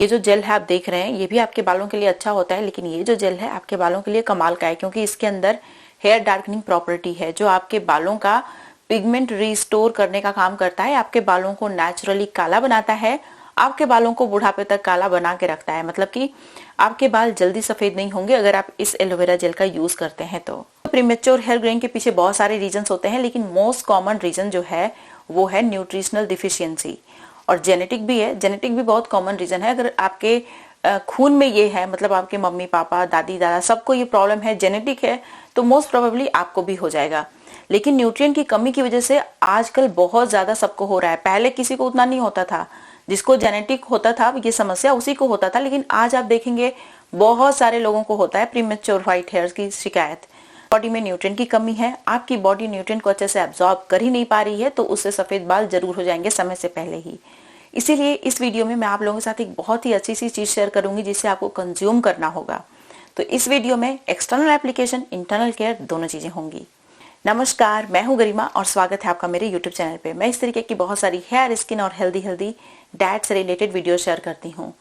ये जो जेल है आप देख रहे हैं, ये भी आपके बालों के लिए अच्छा होता है, लेकिन ये जो जेल है आपके बालों के लिए कमाल का है, क्योंकि इसके अंदर हेयर डार्कनिंग प्रॉपर्टी है जो आपके बालों का पिगमेंट रिस्टोर करने का काम करता है, आपके बालों को नेचुरली काला बनाता है, आपके बालों को बुढ़ापे तक काला बना के रखता है। मतलब कि आपके बाल जल्दी सफेद नहीं होंगे अगर आप इस एलोवेरा जेल का यूज करते हैं। तो प्रीमेच्योर हेयर ग्रेइंग के पीछे बहुत सारे रीजंस होते हैं, लेकिन मोस्ट कॉमन रीजन जो है वो है न्यूट्रिशनल डिफिशियंसी, और जेनेटिक भी है। जेनेटिक भी बहुत कॉमन रीजन है। अगर आपके खून में ये है, मतलब आपके मम्मी पापा दादी दादा सबको ये प्रॉब्लम है, जेनेटिक है, तो मोस्ट प्रोबेबली आपको भी हो जाएगा। लेकिन न्यूट्रिएंट की कमी की वजह से आजकल बहुत ज्यादा सबको हो रहा है। पहले किसी को उतना नहीं होता था, जिसको जेनेटिक होता था ये समस्या उसी को होता था, लेकिन आज आप देखेंगे बहुत सारे लोगों को होता है प्रीमेच्योर व्हाइट हेयर्स की शिकायत। बॉडी में न्यूट्रिएंट की कमी है, आपकी बॉडी न्यूट्रिएंट को अच्छे से एब्जॉर्ब कर ही नहीं पा रही है, तो उससे सफेद बाल जरूर हो जाएंगे समय से पहले ही। इसीलिए इस वीडियो में मैं आप लोगों के साथ एक बहुत ही अच्छी सी चीज शेयर करूंगी जिसे आपको कंज्यूम करना होगा। तो इस वीडियो में एक्सटर्नल एप्लीकेशन, इंटरनल केयर दोनों चीजें होंगी। नमस्कार, मैं हूं गरिमा और स्वागत है आपका मेरे यूट्यूब चैनल पे। मैं इस तरीके की बहुत सारी हेयर, स्किन और हेल्दी डाइट से रिलेटेड वीडियो शेयर करती हूँ।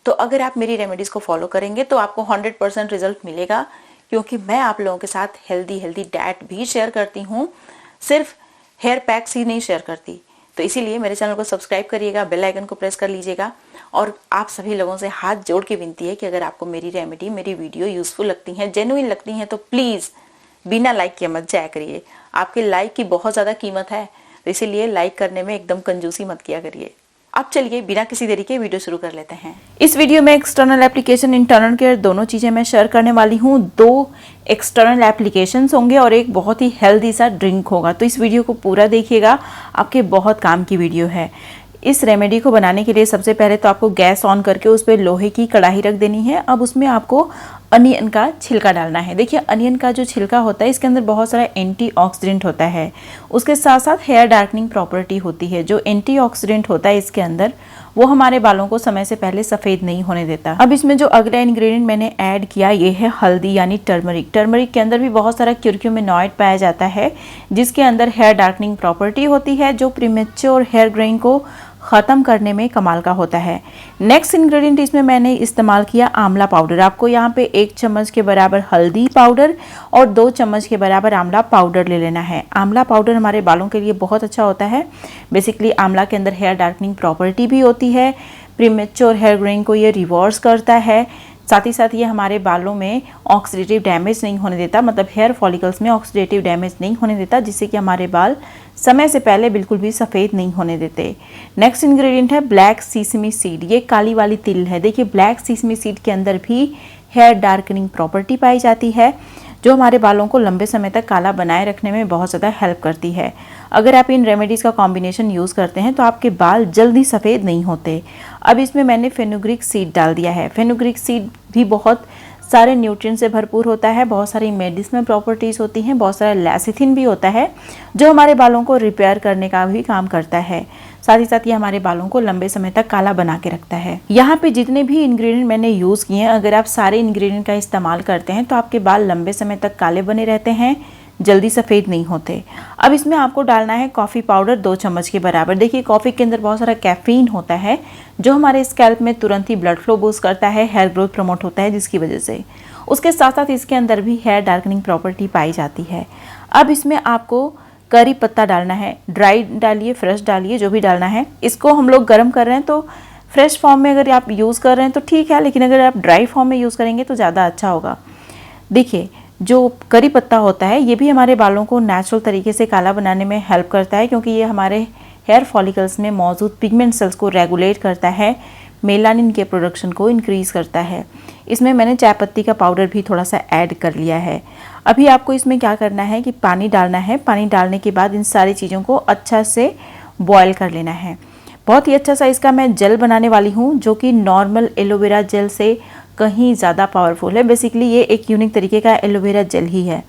तो अगर आप मेरी रेमेडीज को फॉलो करेंगे तो आपको 100% रिजल्ट मिलेगा, क्योंकि मैं आप लोगों के साथ हेल्दी डाइट भी शेयर करती हूँ, सिर्फ हेयर पैक्स ही नहीं शेयर करती। तो इसीलिए मेरे चैनल को सब्सक्राइब करिएगा, बेल आइकन को प्रेस कर लीजिएगा। और आप सभी लोगों से हाथ जोड़ के विनती है कि अगर आपको मेरी रेमेडी, मेरी वीडियो यूजफुल लगती हैं, जेन्युइन लगती हैं, तो प्लीज बिना लाइक किए मत जाया करिए। आपके लाइक की बहुत ज्यादा कीमत है, तो इसीलिए लाइक करने में एकदम कंजूसी मत किया करिए। अब चलिए बिना किसी देरी के वीडियो शुरू कर लेते हैं। इस वीडियो में एक्सटर्नल एप्लीकेशन, इंटरनल केयर दोनों चीजें मैं शेयर करने वाली हूँ। 2 एक्सटर्नल एप्लीकेशंस होंगे और एक बहुत ही हेल्दी सा ड्रिंक होगा। तो इस वीडियो को पूरा देखिएगा, आपके बहुत काम की वीडियो है। इस रेमेडी को बनाने के लिए सबसे पहले तो आपको गैस ऑन करके उस पर लोहे की कढ़ाई रख देनी है। अब उसमें आपको अनियन का छिलका डालना है। देखिए, अनियन का जो छिलका होता है इसके अंदर बहुत सारा एंटीऑक्सीडेंट होता है, उसके साथ साथ हेयर डार्कनिंग प्रॉपर्टी होती है। जो एंटीऑक्सीडेंट होता है इसके अंदर, वो हमारे बालों को समय से पहले सफेद नहीं होने देता। अब इसमें जो अगला इंग्रेडिएंट मैंने ऐड किया ये है हल्दी यानी टर्मरिक। टर्मरिक के अंदर भी बहुत सारा क्यूरक्यूमिनॉइड पाया जाता है, जिसके अंदर हेयर डार्कनिंग प्रॉपर्टी होती है, जो प्रीमेच्योर हेयर ग्रेइंग को ख़त्म करने में कमाल का होता है। नेक्स्ट इंग्रेडिएंट इसमें मैंने इस्तेमाल किया आंवला पाउडर। आपको यहाँ पे 1 चम्मच के बराबर हल्दी पाउडर और 2 चम्मच के बराबर आंवला पाउडर ले लेना है। आंवला पाउडर हमारे बालों के लिए बहुत अच्छा होता है। बेसिकली आंवला के अंदर हेयर डार्कनिंग प्रॉपर्टी भी होती है, प्रीमेच्योर हेयर ग्रेइंग को ये रिवर्स करता है, साथ ही साथ ये हमारे बालों में ऑक्सीडेटिव डैमेज नहीं होने देता, मतलब हेयर फॉलिकल्स में ऑक्सीडेटिव डैमेज नहीं होने देता, जिससे कि हमारे बाल समय से पहले बिल्कुल भी सफ़ेद नहीं होने देते। नेक्स्ट इंग्रेडिएंट है ब्लैक सीसमी सीड। ये काली वाली तिल है। देखिए, ब्लैक सीसमी सीड के अंदर भी हेयर डार्कनिंग प्रॉपर्टी पाई जाती है, जो हमारे बालों को लंबे समय तक काला बनाए रखने में बहुत ज़्यादा हेल्प करती है। अगर आप इन रेमेडीज़ का कॉम्बिनेशन यूज़ करते हैं तो आपके बाल जल्दी सफ़ेद नहीं होते। अब इसमें मैंने फेनुग्रीक सीड डाल दिया है। फेनुग्रीक सीड भी बहुत सारे न्यूट्रिएंट से भरपूर होता है, बहुत सारी मेडिसिनल प्रॉपर्टीज़ होती हैं, बहुत सारा लैसिथिन भी होता है, जो हमारे बालों को रिपेयर करने का भी काम करता है। साथ ही साथ ये हमारे बालों को लंबे समय तक काला बना के रखता है। यहाँ पे जितने भी इंग्रेडिएंट मैंने यूज़ किए हैं, अगर आप सारे इंग्रेडिएंट का इस्तेमाल करते हैं तो आपके बाल लंबे समय तक काले बने रहते हैं, जल्दी सफ़ेद नहीं होते। अब इसमें आपको डालना है कॉफ़ी पाउडर 2 चम्मच के बराबर। देखिए, कॉफ़ी के अंदर बहुत सारा कैफीन होता है, जो हमारे स्कैल्प में तुरंत ही ब्लड फ्लो बूस्ट करता है, हेयर ग्रोथ प्रमोट होता है, जिसकी वजह से उसके साथ साथ इसके अंदर भी हेयर डार्कनिंग प्रॉपर्टी पाई जाती है। अब इसमें आपको करी पत्ता डालना है। ड्राई डालिए, फ्रेश डालिए, जो भी डालना है। इसको हम लोग गर्म कर रहे हैं तो फ्रेश फॉर्म में अगर आप यूज़ कर रहे हैं तो ठीक है, लेकिन अगर आप ड्राई फॉर्म में यूज़ करेंगे तो ज़्यादा अच्छा होगा। देखिए, जो करी पत्ता होता है ये भी हमारे बालों को नेचुरल तरीके से काला बनाने में हेल्प करता है, क्योंकि ये हमारे हेयर फॉलिकल्स में मौजूद पिगमेंट सेल्स को रेगुलेट करता है, मेलानिन के प्रोडक्शन को इंक्रीज़ करता है। इसमें मैंने चाय पत्ती का पाउडर भी थोड़ा सा ऐड कर लिया है। अभी आपको इसमें क्या करना है कि पानी डालना है। पानी डालने के बाद इन सारी चीज़ों को अच्छा से बॉयल कर लेना है। बहुत ही अच्छा सा इसका मैं जेल बनाने वाली हूँ, जो कि नॉर्मल एलोवेरा जेल से कहीं ज़्यादा पावरफुल है। बेसिकली ये एक यूनिक तरीके का एलोवेरा जेल ही है।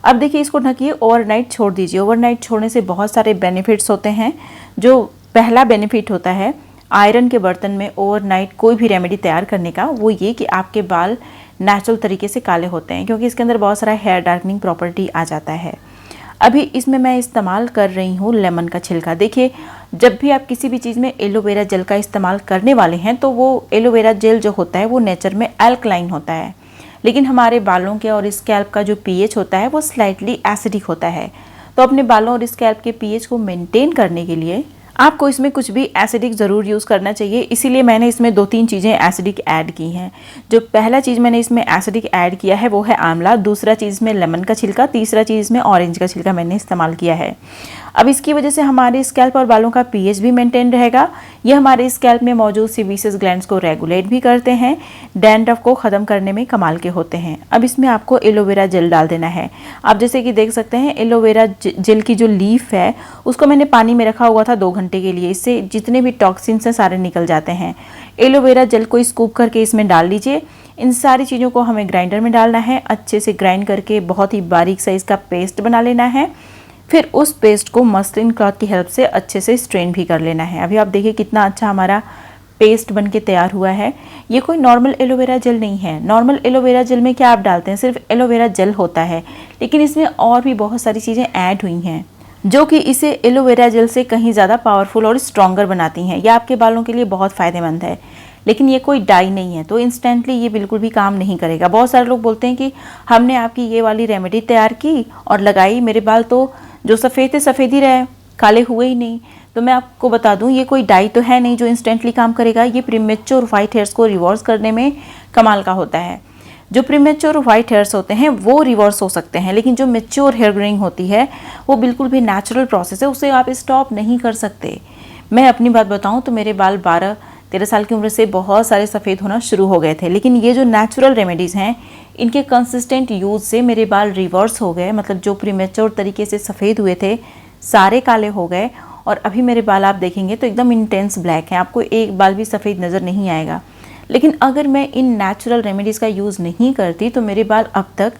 अब देखिए, इसको ढकिए, ओवरनाइट छोड़ दीजिए। ओवरनाइट छोड़ने से बहुत सारे बेनिफिट्स होते हैं। जो पहला बेनिफिट होता है आयरन के बर्तन में ओवरनाइट कोई भी रेमेडी तैयार करने का, वो ये कि आपके बाल नेचुरल तरीके से काले होते हैं, क्योंकि इसके अंदर बहुत सारा हेयर डार्कनिंग प्रॉपर्टी आ जाता है। अभी इसमें मैं इस्तेमाल कर रही हूँ लेमन का छिलका। देखिए, जब भी आप किसी भी चीज़ में एलोवेरा जेल का इस्तेमाल करने वाले हैं तो वो एलोवेरा जेल जो होता है वो नेचर में अल्कलाइन होता है, लेकिन हमारे बालों के और स्कैल्प का जो पीएच होता है वो स्लाइटली एसिडिक होता है। तो अपने बालों और स्कैल्प के पीएच को मेंटेन करने के लिए आपको इसमें कुछ भी एसिडिक ज़रूर यूज़ करना चाहिए। इसीलिए मैंने इसमें 2-3 चीज़ें एसिडिक ऐड की हैं। जो पहला चीज़ मैंने इसमें एसिडिक ऐड किया है वो है आंवला, दूसरा चीज़ में लेमन का छिलका, तीसरा चीज़ में ऑरेंज का छिलका मैंने इस्तेमाल किया है। अब इसकी वजह से हमारे स्कैल्प और बालों का पीएच भी मेंटेन रहेगा। ये हमारे स्कैल्प में मौजूद सीबेसियस ग्लैंड्स को रेगुलेट भी करते हैं, डैंड्रफ को ख़त्म करने में कमाल के होते हैं। अब इसमें आपको एलोवेरा जेल डाल देना है। आप जैसे कि देख सकते हैं एलोवेरा जेल की जो लीफ है उसको मैंने पानी में रखा हुआ था 2 घंटे के लिए। इससे जितने भी टॉक्सिन्स हैं सारे निकल जाते हैं। एलोवेरा जेल को स्कूप करके इसमें डाल लीजिए। इन सारी चीज़ों को हमें ग्राइंडर में डालना है, अच्छे से ग्राइंड करके बहुत ही बारीक साइज़ का पेस्ट बना लेना है। फिर उस पेस्ट को मसलिन क्लॉथ की हेल्प से अच्छे से स्ट्रेन भी कर लेना है। अभी आप देखिए कितना अच्छा हमारा पेस्ट बनके तैयार हुआ है। ये कोई नॉर्मल एलोवेरा जेल नहीं है। नॉर्मल एलोवेरा जेल में क्या आप डालते हैं, सिर्फ एलोवेरा जेल होता है, लेकिन इसमें और भी बहुत सारी चीज़ें ऐड हुई हैं जो कि इसे एलोवेरा जेल से कहीं ज़्यादा पावरफुल और स्ट्रॉन्गर बनाती हैं। यह आपके बालों के लिए बहुत फ़ायदेमंद है, लेकिन ये कोई डाई नहीं है, तो इंस्टेंटली ये बिल्कुल भी काम नहीं करेगा। बहुत सारे लोग बोलते हैं कि हमने आपकी ये वाली रेमेडी तैयार की और लगाई, मेरे बाल तो जो सफ़ेद थे सफ़ेद ही रहे, काले हुए ही नहीं। तो मैं आपको बता दूं ये कोई डाई तो है नहीं जो इंस्टेंटली काम करेगा। ये प्रीमेच्योर वाइट हेयर्स को रिवर्स करने में कमाल का होता है। जो प्रीमेच्योर वाइट हेयर्स होते हैं वो रिवर्स हो सकते हैं, लेकिन जो मेच्योर हेयर ग्रोइंग होती है वो बिल्कुल भी नेचुरल प्रोसेस है, उसे आप स्टॉप नहीं कर सकते। मैं अपनी बात बताऊं तो मेरे बाल 12-13 साल की उम्र से बहुत सारे सफ़ेद होना शुरू हो गए थे, लेकिन ये जो नेचुरल रेमेडीज़ हैं इनके कंसिस्टेंट यूज़ से मेरे बाल रिवर्स हो गए। मतलब जो प्रीमेच्योर तरीके से सफ़ेद हुए थे सारे काले हो गए, और अभी मेरे बाल आप देखेंगे तो एकदम इंटेंस ब्लैक हैं, आपको एक बाल भी सफ़ेद नज़र नहीं आएगा। लेकिन अगर मैं इन नेचुरल रेमेडीज़ का यूज़ नहीं करती तो मेरे बाल अब तक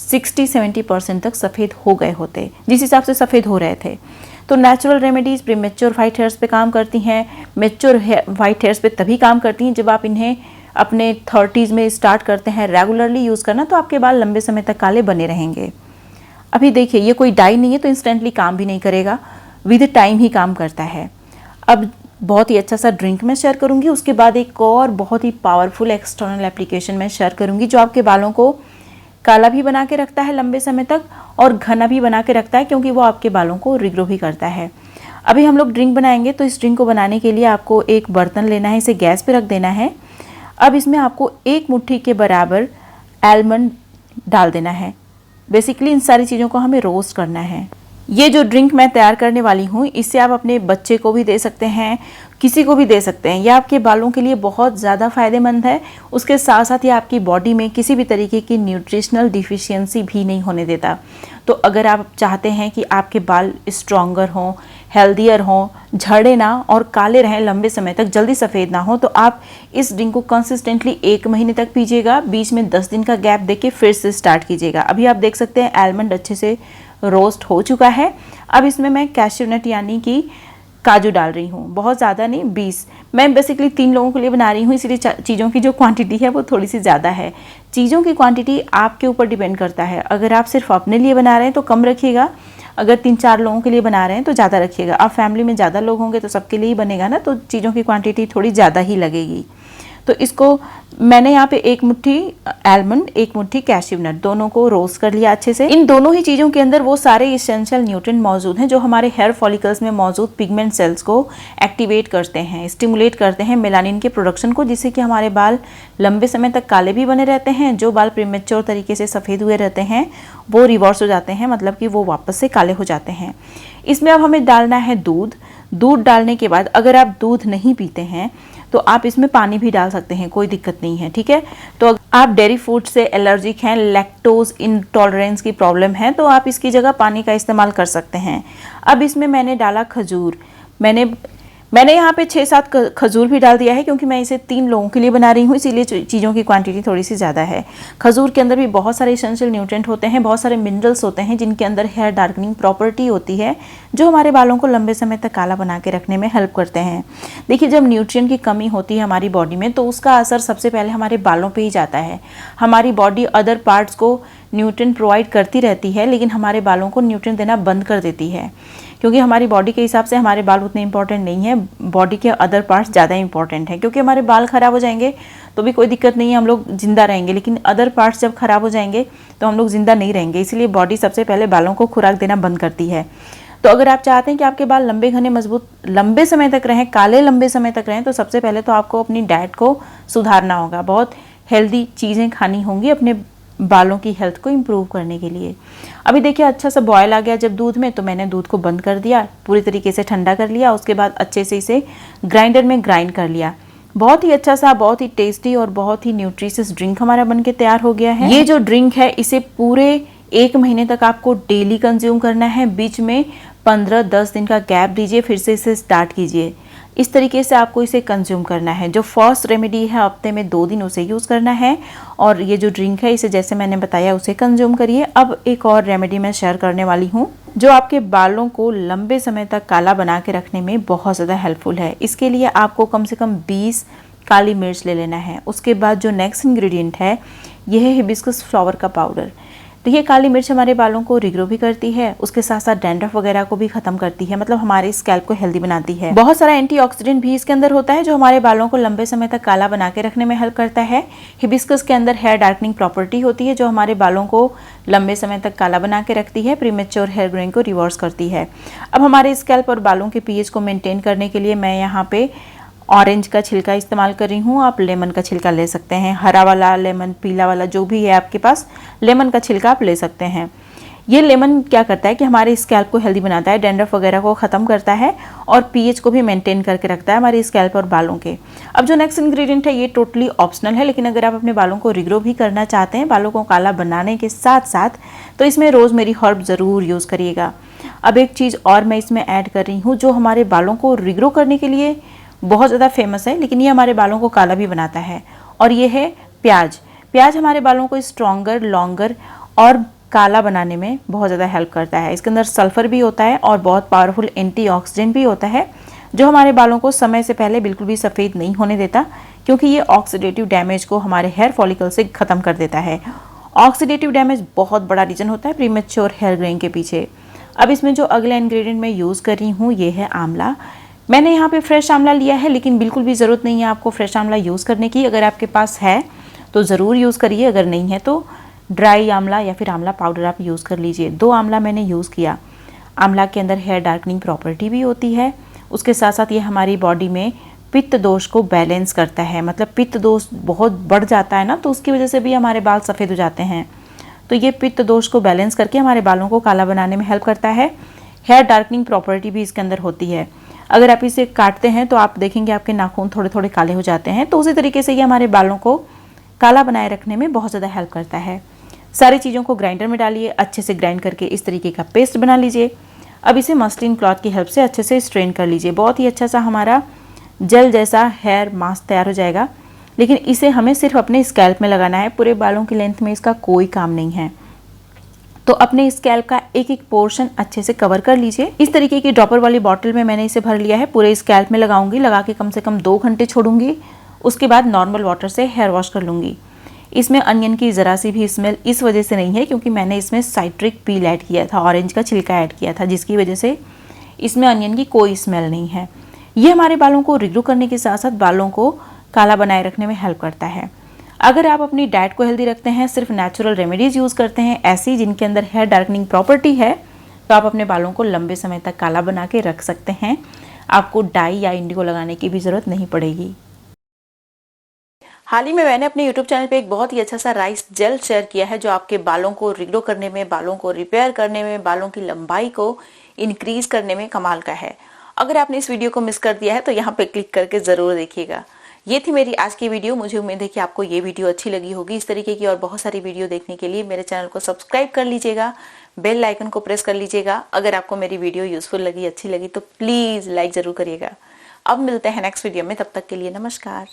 60-70% तक सफ़ेद हो गए होते, जिस हिसाब से सफ़ेद हो रहे थे। तो natural remedies premature white hairs पे काम करती हैं, मेच्योर वाइट हेयर्स पे तभी काम करती हैं जब आप इन्हें अपने 30s में स्टार्ट करते हैं रेगुलरली यूज़ करना, तो आपके बाल लंबे समय तक काले बने रहेंगे। अभी देखिए ये कोई डाई नहीं है तो इंस्टेंटली काम भी नहीं करेगा, विद टाइम ही काम करता है। अब बहुत ही अच्छा सा ड्रिंक मैं शेयर करूंगी, उसके बाद एक और बहुत ही पावरफुल एक्सटर्नल एप्लीकेशन मैं शेयर करूंगी जो आपके बालों को काला भी बना के रखता है लंबे समय तक और घना भी बना के रखता है, क्योंकि वो आपके बालों को रिग्रो भी करता है। अभी हम लोग ड्रिंक बनाएंगे, तो इस ड्रिंक को बनाने के लिए आपको एक बर्तन लेना है, इसे गैस पे रख देना है। अब इसमें आपको 1 मुट्ठी के बराबर आलमंड डाल देना है। बेसिकली इन सारी चीज़ों को हमें रोस्ट करना है। ये जो ड्रिंक मैं तैयार करने वाली हूँ इससे आप अपने बच्चे को भी दे सकते हैं, किसी को भी दे सकते हैं। यह आपके बालों के लिए बहुत ज़्यादा फ़ायदेमंद है। उसके साथ साथ ये आपकी बॉडी में किसी भी तरीके की न्यूट्रिशनल डिफिशियंसी भी नहीं होने देता। तो अगर आप चाहते हैं कि आपके बाल स्ट्रॉन्गर हों, हेल्दियर हों, झड़े ना और काले रहें लंबे समय तक, जल्दी सफ़ेद ना हो, तो आप इस ड्रिंक को कंसिस्टेंटली 1 महीने तक पीजिएगा। बीच में 10 दिन का गैप देके फिर से स्टार्ट कीजिएगा। अभी आप देख सकते हैं आलमंड अच्छे से रोस्ट हो चुका है। अब इसमें मैं कैश्यू नट यानी कि काजू डाल रही हूँ, बहुत ज़्यादा नहीं, 20। मैं बेसिकली 3 लोगों के लिए बना रही हूँ, इसलिए चीज़ों की जो क्वांटिटी है वो थोड़ी सी ज़्यादा है। चीज़ों की क्वांटिटी आपके ऊपर डिपेंड करता है। अगर आप सिर्फ अपने लिए बना रहे हैं तो कम रखिएगा, अगर 3-4 लोगों के लिए बना रहे हैं तो ज़्यादा रखिएगा। आप फैमिली में ज़्यादा लोग होंगे तो सबके लिए ही बनेगा ना, तो चीज़ों की क्वांटिटी थोड़ी ज़्यादा ही लगेगी। तो इसको मैंने यहाँ पे 1 मुट्ठी आलमंड, 1 मुट्ठी कैश्यू नट, दोनों को रोस्ट कर लिया अच्छे से। इन दोनों ही चीज़ों के अंदर वो सारे इसेंशियल न्यूट्रिएंट मौजूद हैं जो हमारे हेयर फॉलिकल्स में मौजूद पिगमेंट सेल्स को एक्टिवेट करते हैं, स्टिमुलेट करते हैं मेलानिन के प्रोडक्शन को, जिससे कि हमारे बाल लंबे समय तक काले भी बने रहते हैं। जो बाल प्रीमेच्योर तरीके से सफ़ेद हुए रहते हैं वो रिवर्स हो जाते हैं, मतलब कि वो वापस से काले हो जाते हैं। इसमें अब हमें डालना है दूध। दूध डालने के बाद अगर आप दूध नहीं पीते हैं तो आप इसमें पानी भी डाल सकते हैं, कोई दिक्कत नहीं है, ठीक है। तो आप डेयरी फूड से एलर्जिक हैं, लैक्टोज इंटॉलरेंस की प्रॉब्लम है, तो आप इसकी जगह पानी का इस्तेमाल कर सकते हैं। अब इसमें मैंने डाला खजूर। मैंने यहाँ पे 6-7 खजूर भी डाल दिया है, क्योंकि मैं इसे 3 लोगों के लिए बना रही हूँ, इसीलिए चीज़ों की क्वांटिटी थोड़ी सी ज़्यादा है। खजूर के अंदर भी बहुत सारे एसेंशियल न्यूट्रिएंट होते हैं, बहुत सारे मिनरल्स होते हैं जिनके अंदर हेयर डार्कनिंग प्रॉपर्टी होती है, जो हमारे बालों को लंबे समय तक काला बना के रखने में हेल्प करते हैं। देखिए, जब न्यूट्रिएंट की कमी होती है हमारी बॉडी में तो उसका असर सबसे पहले हमारे बालों पर ही जाता है। हमारी बॉडी अदर पार्ट्स को न्यूट्रिएंट प्रोवाइड करती रहती है, लेकिन हमारे बालों को न्यूट्रिएंट देना बंद कर देती है, क्योंकि हमारी बॉडी के हिसाब से हमारे बाल उतने इंपॉर्टेंट नहीं है, बॉडी के अदर पार्ट्स ज़्यादा इंपॉर्टेंट है। क्योंकि हमारे बाल खराब हो जाएंगे तो भी कोई दिक्कत नहीं है, हम लोग जिंदा रहेंगे, लेकिन अदर पार्ट्स जब खराब हो जाएंगे तो हम लोग जिंदा नहीं रहेंगे। इसलिए बॉडी सबसे पहले बालों को खुराक देना बंद करती है। तो अगर आप चाहते हैं कि आपके बाल लंबे घने मजबूत लंबे समय तक रहें, काले लंबे समय तक रहें, तो सबसे पहले तो आपको अपनी डाइट को सुधारना होगा। बहुत हेल्दी चीज़ें खानी होंगी अपने बालों की हेल्थ को इम्प्रूव करने के लिए। अभी देखिए अच्छा सा बॉयल आ गया जब दूध में, तो मैंने दूध को बंद कर दिया, पूरी तरीके से ठंडा कर लिया। उसके बाद अच्छे से इसे ग्राइंडर में ग्राइंड कर लिया। बहुत ही अच्छा सा, बहुत ही टेस्टी और बहुत ही न्यूट्रिशियस ड्रिंक हमारा बनके तैयार हो गया है। ये जो ड्रिंक है इसे पूरे 1 महीने तक आपको डेली कंज्यूम करना है। बीच में 15-10 दिन का गैप दीजिए, फिर से इसे स्टार्ट कीजिए। इस तरीके से आपको इसे कंज्यूम करना है। जो फर्स्ट रेमेडी है हफ्ते में 2 दिन उसे यूज़ करना है, और ये जो ड्रिंक है इसे जैसे मैंने बताया उसे कंज्यूम करिए। अब एक और रेमेडी मैं शेयर करने वाली हूँ जो आपके बालों को लंबे समय तक काला बना के रखने में बहुत ज़्यादा हेल्पफुल है। इसके लिए आपको कम से कम 20 काली मिर्च ले लेना है। उसके बाद जो नेक्स्ट इंग्रेडिएंट है यह है हिबिस्कस फ्लावर का पाउडर। तो ये काली मिर्च हमारे बालों को रिग्रो भी करती है, उसके साथ साथ डैंड्रफ वगैरह को भी खत्म करती है, मतलब हमारे स्कैल्प को हेल्दी बनाती है। बहुत सारा एंटीऑक्सीडेंट भी इसके अंदर होता है जो हमारे बालों को लंबे समय तक काला बना के रखने में हेल्प करता है। हिबिस्कस के अंदर हेयर डार्कनिंग प्रॉपर्टी होती है जो हमारे बालों को लंबे समय तक काला बना के रखती है, प्रीमेच्योर हेयर ग्रोइंग को रिवर्स करती है। अब हमारे स्कैल्प और बालों के पीएच को मेंटेन करने के लिए मैं यहाँ पे ऑरेंज का छिलका इस्तेमाल कर रही हूँ। आप लेमन का छिलका ले सकते हैं, हरा वाला लेमन, पीला वाला, जो भी है आपके पास, लेमन का छिलका आप ले सकते हैं। ये लेमन क्या करता है कि हमारे स्कैल्प को हेल्दी बनाता है, डैंड्रफ वगैरह को ख़त्म करता है और पीएच को भी मेंटेन करके रखता है हमारे स्कैल्प और बालों के। अब जो नेक्स्ट इंग्रेडिएंट है ये टोटली ऑप्शनल है, लेकिन अगर आप अपने बालों को रिग्रो भी करना चाहते हैं, बालों को काला बनाने के साथ साथ, तो इसमें रोज़मेरी हर्ब ज़रूर यूज़ करिएगा। अब एक चीज़ और मैं इसमें ऐड कर रही हूँ जो हमारे बालों को रिग्रो करने के लिए बहुत ज़्यादा फेमस है, लेकिन ये हमारे बालों को काला भी बनाता है, और ये है प्याज। प्याज हमारे बालों को स्ट्रॉन्गर, लॉन्गर और काला बनाने में बहुत ज़्यादा हेल्प करता है। इसके अंदर सल्फर भी होता है और बहुत पावरफुल एंटीऑक्सीडेंट भी होता है जो हमारे बालों को समय से पहले बिल्कुल भी सफ़ेद नहीं होने देता, क्योंकि ये ऑक्सीडेटिव डैमेज को हमारे हेयर फॉलिकल से ख़त्म कर देता है। ऑक्सीडेटिव डैमेज बहुत बड़ा रीज़न होता है प्रीमेच्योर हेयर ग्रोइंग के पीछे। अब इसमें जो अगला इंग्रेडिएंट मैं यूज़ कर रही हूँ ये है आंवला। मैंने यहाँ पे फ्रेश आंवला लिया है, लेकिन बिल्कुल भी ज़रूरत नहीं है आपको फ्रेश आंवला यूज़ करने की। अगर आपके पास है तो ज़रूर यूज़ करिए, अगर नहीं है तो ड्राई आंवला या फिर आंवला पाउडर आप यूज़ कर लीजिए। 2 आंवला मैंने यूज़ किया। आंवला के अंदर हेयर डार्कनिंग प्रॉपर्टी भी होती है, उसके साथ साथ ये हमारी बॉडी में पित्त दोष को बैलेंस करता है। मतलब पित्त दोष बहुत बढ़ जाता है ना, तो उसकी वजह से भी हमारे बाल सफ़ेद हो जाते हैं। तो ये पित्त दोष को बैलेंस करके हमारे बालों को काला बनाने में हेल्प करता है। हेयर डार्कनिंग प्रॉपर्टी भी इसके अंदर होती है। अगर आप इसे काटते हैं तो आप देखेंगे आपके नाखून थोड़े थोड़े काले हो जाते हैं, तो उसी तरीके से ये हमारे बालों को काला बनाए रखने में बहुत ज़्यादा हेल्प करता है। सारी चीज़ों को ग्राइंडर में डालिए, अच्छे से ग्राइंड करके इस तरीके का पेस्ट बना लीजिए। अब इसे मसलिन क्लॉथ की हेल्प से अच्छे से स्ट्रेन कर लीजिए। बहुत ही अच्छा सा हमारा जेल जैसा हेयर मास्क तैयार हो जाएगा, लेकिन इसे हमें सिर्फ अपने स्कैल्प में लगाना है, पूरे बालों की लेंथ में इसका कोई काम नहीं है। तो अपने स्कैल्प का एक एक पोर्शन अच्छे से कवर कर लीजिए। इस तरीके की ड्रॉपर वाली बॉटल में मैंने इसे भर लिया है, पूरे स्कैल्प में लगाऊंगी, लगा के कम से कम 2 घंटे छोड़ूंगी। उसके बाद नॉर्मल वाटर से हेयर वॉश कर लूंगी। इसमें अनियन की ज़रा सी भी स्मेल इस वजह से नहीं है क्योंकि मैंने इसमें साइट्रिक पील ऐड किया था, ऑरेंज का छिलका ऐड किया था, जिसकी वजह से इसमें अनियन की कोई स्मेल नहीं है। ये हमारे बालों को रिग्रो करने के साथ साथ बालों को काला बनाए रखने में हेल्प करता है। अगर आप अपनी डाइट को हेल्दी रखते हैं, सिर्फ नेचुरल रेमेडीज़ यूज़ करते हैं ऐसी जिनके अंदर हेयर डार्कनिंग प्रॉपर्टी है, तो आप अपने बालों को लंबे समय तक काला बना के रख सकते हैं। आपको डाई या इंडिगो लगाने की भी ज़रूरत नहीं पड़ेगी। हाल ही में मैंने अपने YouTube चैनल पे एक बहुत ही अच्छा सा राइस जेल शेयर किया है जो आपके बालों को रिग्रो करने में, बालों को रिपेयर करने में, बालों की लंबाई को इंक्रीज करने में कमाल का है। अगर आपने इस वीडियो को मिस कर दिया है तो यहाँ पे क्लिक करके ज़रूर देखिएगा। ये थी मेरी आज की वीडियो। मुझे उम्मीद है कि आपको ये वीडियो अच्छी लगी होगी। इस तरीके की और बहुत सारी वीडियो देखने के लिए मेरे चैनल को सब्सक्राइब कर लीजिएगा, बेल आइकन को प्रेस कर लीजिएगा। अगर आपको मेरी वीडियो यूजफुल लगी, अच्छी लगी तो प्लीज़ लाइक ज़रूर करिएगा। अब मिलते हैं नेक्स्ट वीडियो में, तब तक के लिए नमस्कार।